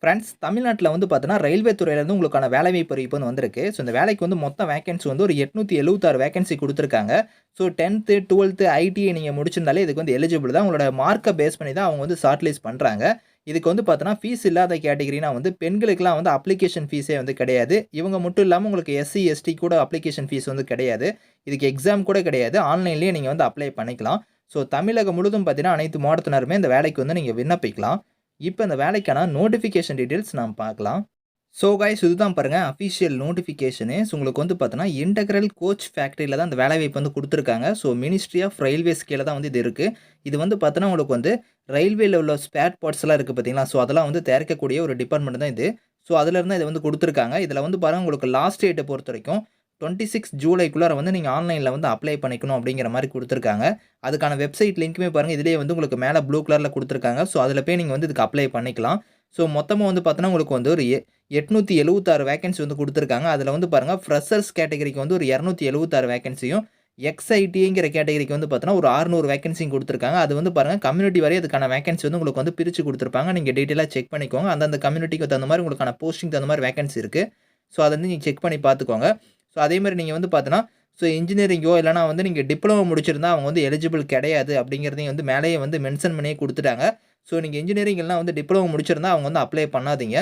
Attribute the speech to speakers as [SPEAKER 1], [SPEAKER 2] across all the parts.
[SPEAKER 1] Friends தமிழ்நாட்டில வந்து பார்த்தீங்கன்னா, ரயில்வே துறையிலேருந்து உங்களுக்கான வேலைவாய்ப்பு அறிவிப்பு வந்து வந்திருக்கு. ஸோ இந்த வேலைக்கு வந்து மொத்த வேக்கன்சி வந்து ஒரு 876 வேக்கன்சி குடுத்துருக்காங்க. ஸோ 10த், 12த் ஐடிஐ நீங்க முடிச்சிருந்தாலே இதுக்கு வந்து எலிஜிபிள் தான். உங்களோட மார்க்க பேஸ் பண்ணி தான் அவங்க வந்து ஷார்ட் லிஸ்ட் பண்றாங்க. இதுக்கு வந்து பார்த்தோன்னா, ஃபீஸ் இல்லாத கேட்டகரினா வந்து பெண்களுக்கெல்லாம் வந்து அப்ளிகேஷன் ஃபீஸே வந்து கிடையாது. இவங்க மட்டும் இல்லாம உங்களுக்கு எஸ்சி, எஸ்டி கூட அப்ளிகேஷன் ஃபீஸ் வந்து கிடையாது. இதுக்கு எக்ஸாம் கூட கிடையாது. ஆன்லைன்லேயே நீங்க வந்து அப்ளை பண்ணிக்கலாம். ஸோ தமிழகம் முழுதும் பார்த்தீங்கன்னா, அனைத்து மாவட்டத்தினருமே இந்த வேலைக்கு வந்து நீங்க விண்ணப்பிக்கலாம். இப்ப இந்த வேலைக்கான நோட்டிஃபிகேஷன் டீட்டெயில்ஸ் நாம் பார்க்கலாம். ஸோ காய்ஸ் இதுதான் பாருங்க அஃபிஷியல் நோட்டிஃபிகேஷனு. ஸோ உங்களுக்கு வந்து பார்த்தோன்னா, இன்டெக்ரல் கோச் ஃபேக்டரியில தான் இந்த வேலைவாய்ப்பு வந்து குடுத்துருக்காங்க. ஸோ மினிஸ்ட்ரி ஆஃப் ரயில்வேஸ் கீழ தான் வந்து இது இருக்கு. இது வந்து பார்த்தோன்னா, உங்களுக்கு வந்து ரயில்வேல உள்ள ஸ்பேர் பார்ட்ஸ்லாம் இருக்கு பார்த்தீங்களா? ஸோ அதெல்லாம் வந்து தயாரிக்கக்கூடிய ஒரு டிபார்ட்மெண்ட் தான் இது. ஸோ அதிலருந்து தான் இத வந்து குடுத்துருக்காங்க. இதில வந்து பாருங்க உங்களுக்கு லாஸ்ட் டேட்ட பொறுத்தவரைக்கும் 26 ஜூலைக்குள்ளார வந்து நீங்க ஆன்லைன்ல வந்து அப்ளை பண்ணிக்கணும் அப்படிங்கிற மாரி குடுத்துருக்காங்க. அதுக்கான வெப்சைட் லிங்க்குமே பாருங்க இதிலேயே வந்து உங்களுக்கு மேல ப்ளூ கலர்ல குடுத்துருக்காங்க. ஸோ அதில போய் நீங்க வந்து இதுக்கு அப்ளை பண்ணிக்கலாம். ஸோ மொத்தமா வந்து பார்த்தோன்னா, உங்களுக்கு வந்து ஒரு 876 வேக்கன்சி வந்து குடுத்துருக்காங்க. அதில வந்து பாருங்க ஃப்ரெஷர்ஸ் கேட்டகரிக்கு வந்து ஒரு 276 வேக்கன்சியும், எக்ஸ்-ஐடிங்கிற கேட்டகரிக்கு வந்து பார்த்தோன்னா, ஒரு 600 வேக்கன்சியும் குடுத்துருக்காங்க. அது வந்து பாருங்க கம்யூனிட்டி வாரியா அதுக்கான வேக்கன்சி வந்து உங்களுக்கு வந்து பிரிச்சு குடுத்துருப்பாங்க. நீங்க டீட்டெயிலா செக் பண்ணிக்கோங்க. அந்தந்த கம்யூனிட்டிக்கு தகுந்த மாரி உங்களுக்கான போஸ்டிங் தகுந்த மாரி வேக்கன்சி இருக்கு. ஸோ அத வந்து நீங்க செக் பண்ணி பார்த்துக்கோங்க. ஸோ அதேமாரி நீங்க வந்து பார்த்தோன்னா, ஸோ இன்ஜினியரிங்கோ இல்லன்னா வந்து நீங்க டிப்ளமோ முடிச்சிருந்தா அவங்க வந்து எலிஜிபிள் கிடையாது அப்படிங்கிறதையும் வந்து மேலேயே வந்து மென்ஷன் பண்ணியே குடுத்துட்டாங்க. ஸோ நீங்க இன்ஜினியரிங் இல்லன்னா வந்து டிப்ளமோ முடிச்சிருந்தா அவங்க வந்து அப்ளை பண்ணாதீங்க.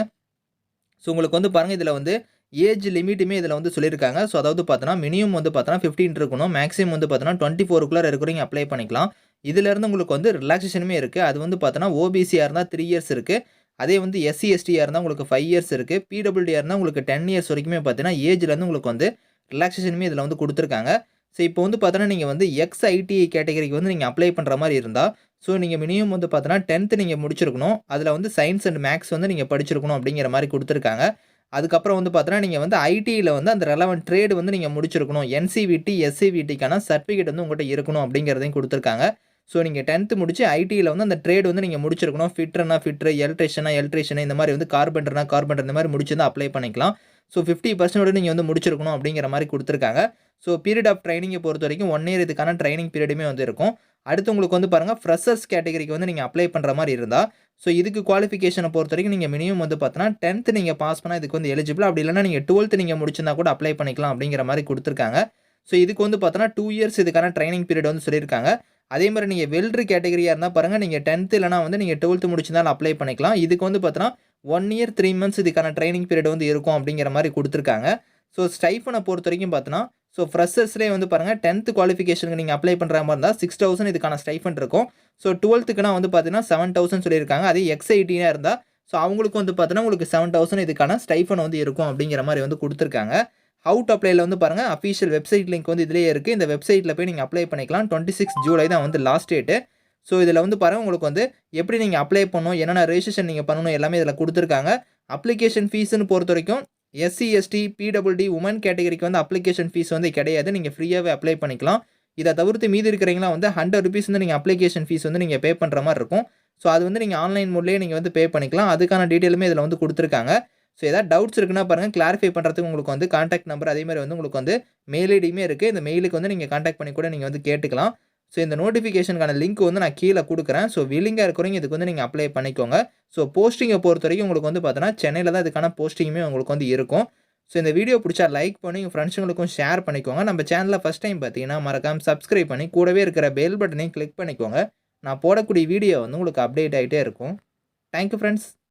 [SPEAKER 1] ஸோ உங்களுக்கு வந்து பாருங்க இதில வந்து ஏஜ் லிமிட்டுமே இதில வந்து சொல்லியிருக்காங்க. ஸோ அதாவது பார்த்தோன்னா, மினிமம் வந்து பார்த்தோன்னா 15 இருக்கணும். மேக்ஸிமம் வந்து பார்த்தோன்னா 24க்குள்ளார இருக்கிறவங்க அப்ளை பண்ணிக்கலாம். இதிலேருந்து உங்களுக்கு வந்து ரிலாக்சேஷனுமே இருக்கு. அது வந்து பார்த்தோன்னா, ஓபிசியா இருந்தா 3 இயர்ஸ் இருக்கு. அதே வந்து எஸ்சி, எஸ்டியா இருந்தா உங்களுக்கு 5 இயர்ஸ் இருக்கு. பிடபிள்யூடியா இருந்தா உங்களுக்கு 10 இயர்ஸ் வரைக்குமே பார்த்தீங்கன்னா, ஏஜ்லேருந்து உங்களுக்கு வந்து ரிலாக்சேஷனுமே இதில வந்து குடுத்துருக்காங்க. ஸோ இப்போ வந்து பார்த்தோன்னா, நீங்க வந்து எக்ஸ்-ஐடிஐ கேட்டகரிக்கு வந்து நீங்க அப்ளை பண்ற மாரி இருந்தா, ஸோ நீங்க மினிமம் வந்து பார்த்தோன்னா 10த் நீங்க முடிச்சிருக்கணும். அதில வந்து சயன்ஸ் அண்ட் மேத்ஸ் வந்து நீங்க படிச்சிருக்கணும் அப்படிங்கிற மாரி குடுத்துருக்காங்க. அதுக்கப்புறம் வந்து பார்த்தோன்னா, நீங்க வந்து ஐடில வந்து அந்த ரெலவன்ட் ட்ரேட் வந்து நீங்க முடிச்சிருக்கணும். என்சிவிடி, எஸ்சிவிடிக்கான சர்டிஃபிகேட் வந்து உங்கட்ட இருக்கணும் அப்படிங்கிறதையும் குடுத்துருக்காங்க. ஸோ நீங்க 10த் முடிச்சு ஐடில வந்து அந்த ட்ரேட் வந்து நீங்க முடிச்சிருக்கணும். ஃபிட்டர்னா ஃபிட்டர், எலக்ட்ரிஷியனா எலக்ட்ரிஷியன் இந்த மாரி வந்து கார்பெண்டர்னா கார்பெண்டர் இந்த மாரி முடிச்சிருந்தா அப்ளை பண்ணிக்கலாம். ஸோ 50% நீங்க வந்து முடிச்சிருக்கணும் அப்படிங்கிற மாரி குடுத்துருக்காங்க. ஸோ பீரியட் ஆஃப் ட்ரெய்னிங்க பொறுத்தவரைக்கும் 1 இயர் இதுக்கான ட்ரெய்னிங் பீரியடுமே வந்து இருக்கும். அடுத்து உங்களுக்கு வந்து பாருங்க ஃப்ரெஷர்ஸ் கேட்டகரிக்கு வந்து நீங்க அப்ளை பண்ற மாரி இருந்தா, ஸோ இதுக்கு குவாலிஃபிகேஷன பொறுத்தவரைக்கும் நீங்க மினிமம் வந்து பார்த்தோன்னா, 10த் நீங்க பாஸ் பண்ணா இதுக்கு வந்து எலிஜிபிள். அப்படி இல்லன்னா நீங்க 12த் நீங்க முடிச்சிருந்தா கூட அப்ளை பண்ணிக்கலாம் அப்படிங்கிற மாரி குடுத்துருக்காங்க. ஸோ இதுக்கு வந்து பார்த்தோன்னா, 2 இயர்ஸ் இதுக்கான ட்ரெய்னிங் பீரியட் வந்து சொல்லியிருக்காங்க. அதே மாரி நீங்க வெல்டர் கேட்டகரியா இருந்தா பாருங்க, நீங்க 10த் இல்லன்னா வந்து நீங்க 12த் முடிச்சிருந்தாலும் அப்ளை பண்ணிக்கலாம். இதுக்கு வந்து பார்த்தோன்னா, 1 இயர் 3 மந்த்ஸ் இதுக்கான ட்ரெய்னிங் பீரியட் வந்து இருக்கும் அப்படிங்கிற மாரி குடுத்துருக்காங்க. ஸோ ஸ்டைஃபன பொறுத்தவரைக்கும் பார்த்தோன்னா, ஸோ ஃப்ரெஷர்ஸ்லயே வந்து பாருங்க 10த் குவாலிஃபிகேஷனுக்கு நீங்க அப்ளை பண்ற மாரி இருந்தா 6000 இதுக்கான ஸ்டைஃபண்ட் இருக்கும். ஸோ 12த்துக்குனா வந்து பார்த்தீங்கன்னா 7000 சொல்லியிருக்காங்க. அதே எக்ஸ்-ஐடியா இருந்தா, ஸோ அவங்களுக்கு வந்து பார்த்தோன்னா, உங்களுக்கு 7000 இதுக்கான ஸ்டைஃபண்ட் வந்து இருக்கும் அப்படிங்கிற மாரி வந்து குடுத்துருக்காங்க. ஹவ் டூ அப்ளைல வந்து பாருங்க அஃபிஷியல் வெப்சைட் லிங்க் வந்து இதிலேயே இருக்கு. இந்த வெப்சைட்ல போய் நீங்க அப்ளை பண்ணிக்கலாம். 26 ஜூலை தான் வந்து லாஸ்ட் டேட்டு. ஸோ இதில வந்து பாருங்க உங்களுக்கு வந்து எப்படி நீங்க அப்ளை பண்ணணும், என்னென்ன ரெஜிஸ்ட்ரேஷன் நீங்க பண்ணணும் எல்லாமே இதில குடுத்துருக்காங்க. அப்ளிகேஷன் ஃபீஸ்ன்னு பொறுத்தவரைக்கும் எஸ்சி, எஸ்டி, பிடபிள்யூடி உமன் கேட்டகரிக்கு வந்து அப்ளிகேஷன் ஃபீஸ் வந்து கிடையாது. நீங்க ஃப்ரீயாவே அப்ளை பண்ணிக்கலாம். இத தவிர்த்து மீதி இருக்கிறவங்கலாம் வந்து ₹100 வந்து நீங்க அப்ளிகேஷன் ஃபீஸ் வந்து நீங்க பே பண்ற மாரி இருக்கும். ஸோ அது வந்து நீங்க ஆன்லைன் மோட்லயே நீங்க வந்து பே பண்ணிக்கலாம். அதுக்கான டீட்டெயிலுமே இதில வந்து குடுத்துருக்காங்க. ஸோ ஏதாவது டவுட்ஸ் இருக்குன்னா பாருங்க கிளாரிஃபை பண்றதுக்கு உங்களுக்கு வந்து கான்டாக்ட் நம்பர் அதே மாரி வந்து உங்களுக்கு வந்து மெயில் ஐடியுமே இருக்கு. இந்த மெயிலுக்கு வந்து நீங்க கான்டாக்ட் பண்ணி கூட நீங்க வந்து கேட்டுக்கலாம். ஸோ இந்த நோட்டிஃபிகேஷனுக்கான லிங்க் வந்து நான் கீழ குடுக்குறேன். ஸோ வில்லிங்கா இருக்கிறவங்க இதுக்கு வந்து நீங்க அப்ளை பண்ணிக்கோங்க. ஸோ போஸ்டிங்க பொறுத்தவரைக்கும் உங்களுக்கு வந்து பார்த்தோன்னா, சென்னையில தான் இதுக்கான போஸ்டிங்குமே உங்களுக்கு வந்து இருக்கும். ஸோ இந்த வீடியோ புடிச்சா லைக் பண்ணி உங்க ஃப்ரெண்ட்ஸுங்களுக்கும் ஷேர் பண்ணிக்கோங்க. நம்ம சேனல ஃபர்ஸ்ட் டைம் பார்த்தீங்கன்னா, மறக்காம சப்ஸ்கிரைப் பண்ணி கூடவே இருக்கிற பெல் பட்டனையும் கிளிக் பண்ணிக்கோங்க. நான் போடக்கூடிய வீடியோ வந்து உங்களுக்கு அப்டேட் ஆயிட்டே இருக்கும். Thank you friends.